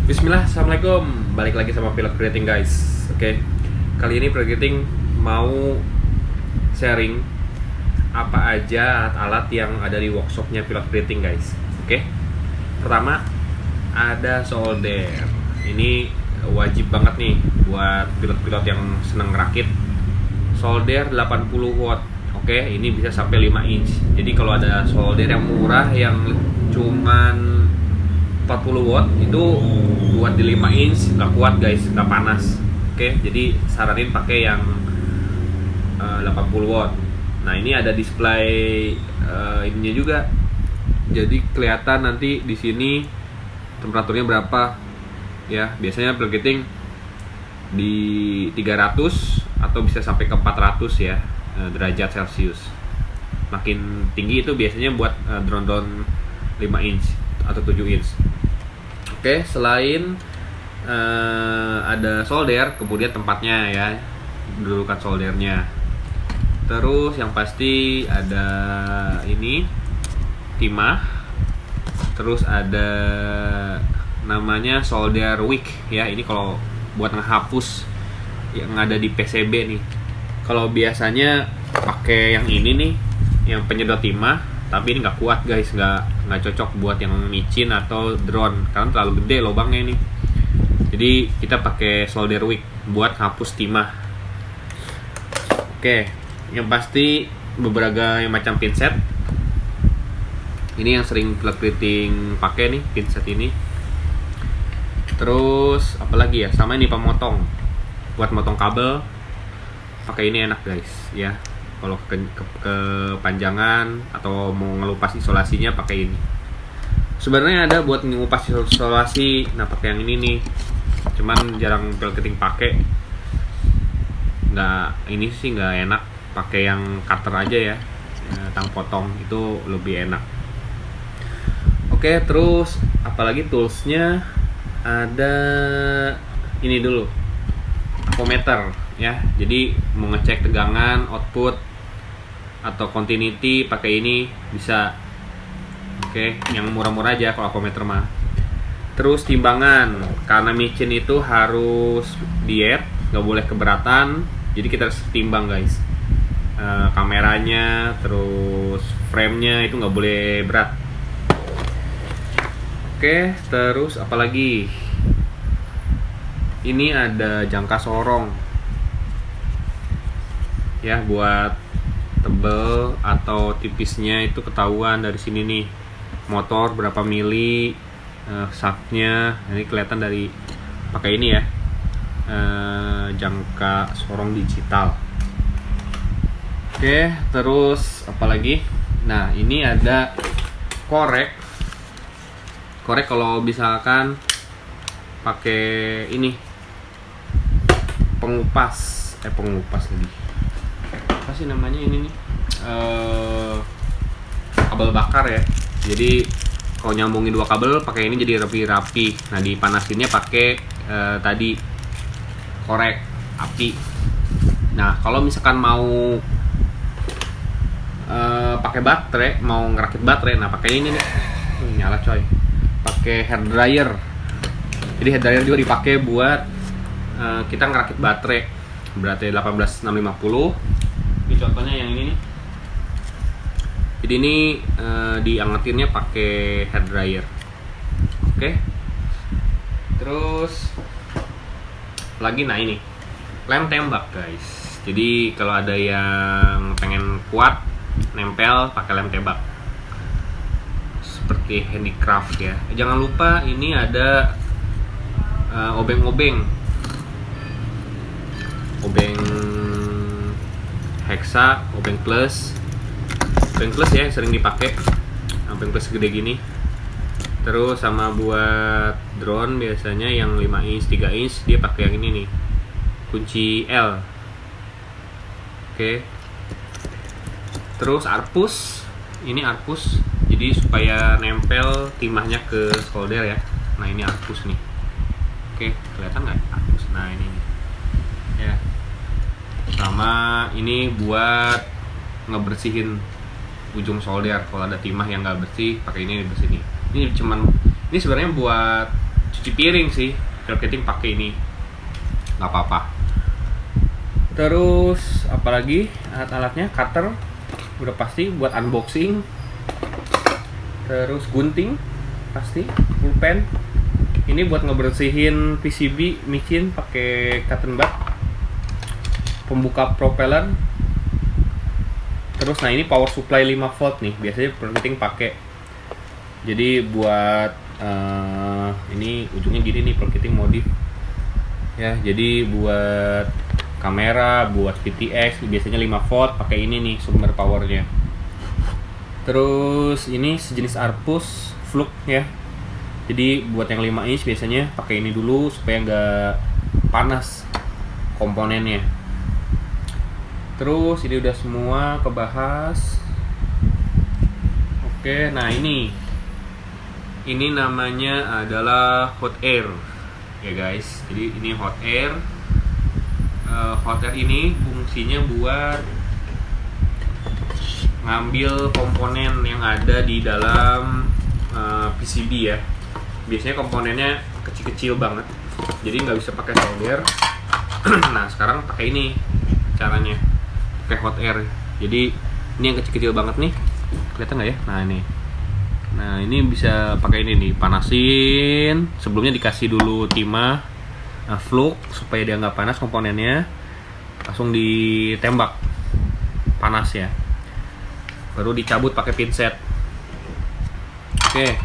Bismillah, assalamualaikum. Balik lagi sama Pilot Creating guys. Oke, kali ini Pilot Creating mau sharing apa aja alat-alat yang ada di workshopnya Pilot Creating guys. Oke, pertama ada solder. Ini wajib banget nih buat pilot-pilot yang seneng rakit. Solder 80 watt. Oke, ini bisa sampai 5 inch. Jadi kalau ada solder yang murah yang cuman 40 watt itu buat di 5 inch nggak kuat guys, nggak panas. Oke, jadi saranin pakai yang 80 watt. Nah, ini ada display ininya juga. Jadi kelihatan nanti di sini temperaturnya berapa. Ya, biasanya plating di 300 atau bisa sampai ke 400 ya derajat Celcius. Makin tinggi itu biasanya buat drone-drone 5 inch atau 7 inch. Oke, selain ada solder, kemudian tempatnya ya, dudukan soldernya. Terus yang pasti ada ini timah. Terus ada namanya solder wick ya. Ini kalau buat ngehapus yang ada di PCB nih. Kalau biasanya pakai yang ini nih, yang penyedot timah, tapi ini nggak kuat guys, nggak cocok buat yang micin atau drone karena terlalu gede lubangnya nih. Jadi kita pakai solder wick buat hapus timah. Oke, yang pasti beberapa macam pinset. Ini yang sering Pilot Creating pakai nih, pinset ini. Terus apalagi ya, sama ini pemotong buat motong kabel. Pakai ini enak guys ya. Kalau kepanjangan atau mau ngelupas isolasinya pakai ini. Sebenarnya ada buat ngelupas isolasi, nah pakai yang ini nih. Cuman jarang Pilot Creating pakai. Ini sih nggak enak. Pakai yang cutter aja ya, tang potong itu lebih enak. Oke, terus apalagi toolsnya ada ini dulu, aquameter ya. Jadi mau ngecek tegangan, output atau continuity pakai ini bisa. Oke, yang murah-murah aja kalau aquameter mah. Terus timbangan, karena micin itu harus diet, nggak boleh keberatan. Jadi kita harus timbang guys. Kameranya, terus frame-nya itu nggak boleh berat. Oke, terus apalagi? Ini ada jangka sorong. Ya, buat tebel atau tipisnya itu ketahuan dari sini nih. Motor berapa mili, shaftnya. Ini kelihatan dari pakai ini ya. Jangka sorong digital. Oke, terus apalagi? Nah, ini ada korek. Korek kalau misalkan pakai ini pengupas lagi. Apa sih namanya ini nih? Kabel bakar ya. Jadi kalau nyambungin dua kabel pakai ini jadi rapi-rapi. Nah, dipanasinnya pakai tadi korek api. Nah, kalau misalkan mau pakai baterai, mau ngerakit baterai, nah pakai ini nih. Nyala coy. Pakai hair dryer. Jadi hair dryer juga dipakai buat kita ngerakit baterai. Berarti 18650. Ini contohnya yang ini nih. Jadi ini diangetinnya pakai hair dryer. Oke. Terus lagi, nah ini lem tembak guys. Jadi kalau ada yang pengen kuat nempel pakai lem tembak seperti handicraft ya. Jangan lupa ini ada obeng hexa, obeng plus ya yang sering dipakai, obeng plus gede gini. Terus sama buat drone biasanya yang 5 inch 3 inch dia pakai yang ini nih, kunci L. Oke. Terus arpus, ini arpus jadi supaya nempel timahnya ke solder ya. Nah, ini arpus nih. Oke, kelihatan nggak arpus? Nah, ini ya. Sama ini buat ngebersihin ujung solder. Kalau ada timah yang nggak bersih, pakai ini dibersihin. Ini sebenarnya buat cuci piring sih, pilot creating pakai ini nggak apa-apa. Terus apalagi alat-alatnya, cutter udah pasti buat unboxing, terus gunting pasti, pulpen ini buat ngebersihin PCB micin pakai cotton bud, pembuka propeller. Terus nah ini power supply 5 volt nih, biasanya pilot pakai. Jadi buat ini ujungnya gini nih, pilot modif ya. Jadi buat kamera, buat VTX biasanya 5 volt pakai ini nih sumber powernya. Terus ini sejenis Arpus Flux ya. Jadi buat yang 5 inch biasanya pakai ini dulu supaya nggak panas komponennya. Terus ini udah semua kebahas. Oke, nah ini namanya adalah hot air ya guys. Jadi ini hot air. Hot air ini fungsinya buat ngambil komponen yang ada di dalam PCB ya. Biasanya komponennya kecil-kecil banget, jadi nggak bisa pakai solder. Nah sekarang pakai ini caranya, pakai hot air. Jadi ini yang kecil-kecil banget nih, kelihatan nggak ya? Nah ini bisa pakai ini nih, panasin. Sebelumnya dikasih dulu timah flux supaya dia nggak panas komponennya, langsung ditembak panas ya, baru dicabut pakai pinset. Oke,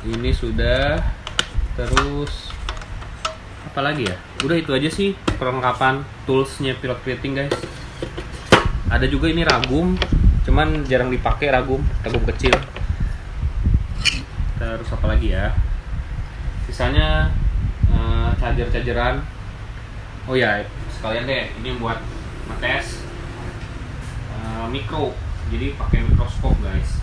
ini sudah. Terus apa lagi ya, udah itu aja sih perlengkapan toolsnya pilot creating guys. Ada juga ini ragum, cuman jarang dipakai, ragum kecil. Terus apa lagi ya, sisanya chargeran. Oh ya, sekalian deh ini buat ngetes mikro, jadi pakai mikroskop guys.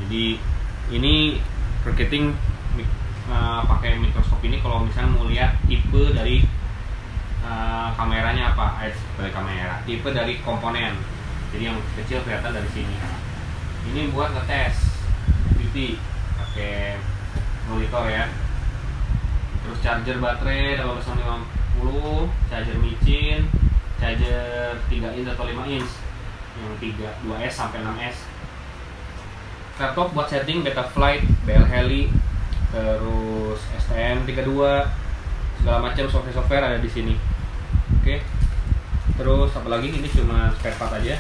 Jadi ini marketing pakai mikroskop ini kalau misalnya mau lihat tipe dari kameranya apa, dari kamera, tipe dari komponen. Jadi yang kecil kelihatan dari sini. Ini buat ngetes beauty pakai monitor ya. Terus charger baterai 1850, charger micin, charger 3 inch atau 5 inch, yang 2S sampai 6S. Laptop buat setting Betaflight, BL Heli, terus STM32, segala macam software ada di sini. Oke. Terus apalagi, ini cuma spare part aja.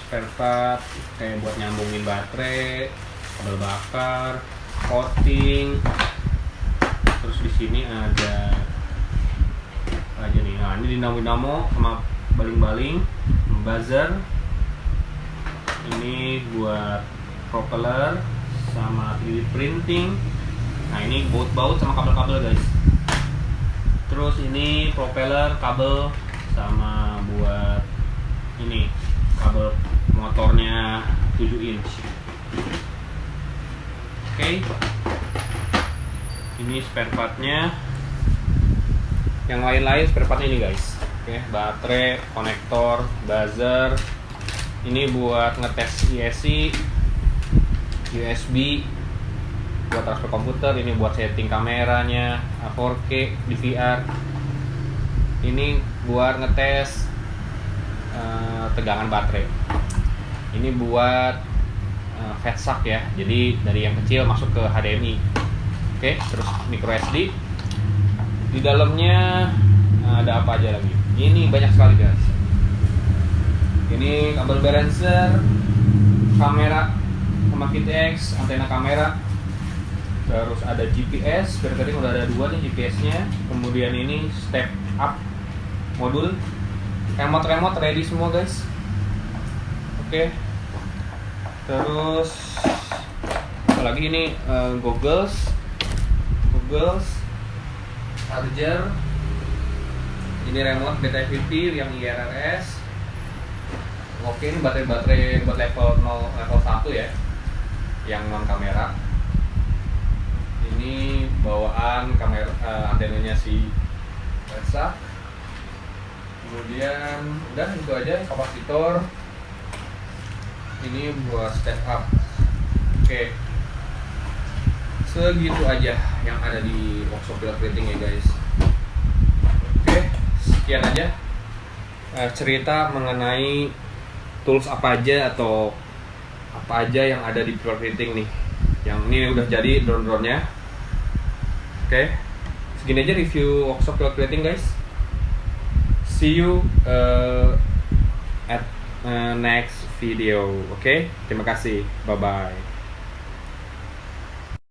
Spare part kayak buat nyambungin baterai, kabel bakar, coating. Terus di sini ada apa aja nih? Nah, ini dinamo sama baling-baling, buzzer. Ini buat propeller sama 3D printing. Nah, ini baut-baut sama kabel-kabel guys. Terus ini propeller, kabel, sama buat ini kabel motornya 7 inch. Oke. Ini spare partnya. Yang lain-lain spare partnya ini guys. Oke, baterai, konektor, buzzer. Ini buat ngetes ISI, USB, buat transfer komputer. Ini buat setting kameranya 4K DVR. Ini buat ngetes tegangan baterai. Ini buat fat suck ya, jadi dari yang kecil masuk ke HDMI. Oke, terus micro SD. Di dalamnya ada apa aja lagi? Ini banyak sekali guys. Ini kabel balancer, kamera sama VTX, antena kamera. Terus ada GPS, dari tadi udah ada 2 nih GPS-nya. Kemudian ini step up modul, remote ready semua guys. Oke. Terus apalagi ini goggles, charger. Ini remote Beta FPV yang IRRS. Oke, ini baterai buat level 1 ya, yang non kamera. Ini bawaan kamera, antenanya si Versa. Kemudian udah itu aja, kapasitor. Ini buat step up. Oke. segitu aja yang ada di workshop pilot creating ya guys. Oke, sekian aja cerita mengenai tools apa aja atau apa aja yang ada di pilot creating nih. Yang ini udah jadi drone-nya. Oke, segini aja review workshop pilot creating guys. See you at next video. Oke, terima kasih. Bye bye.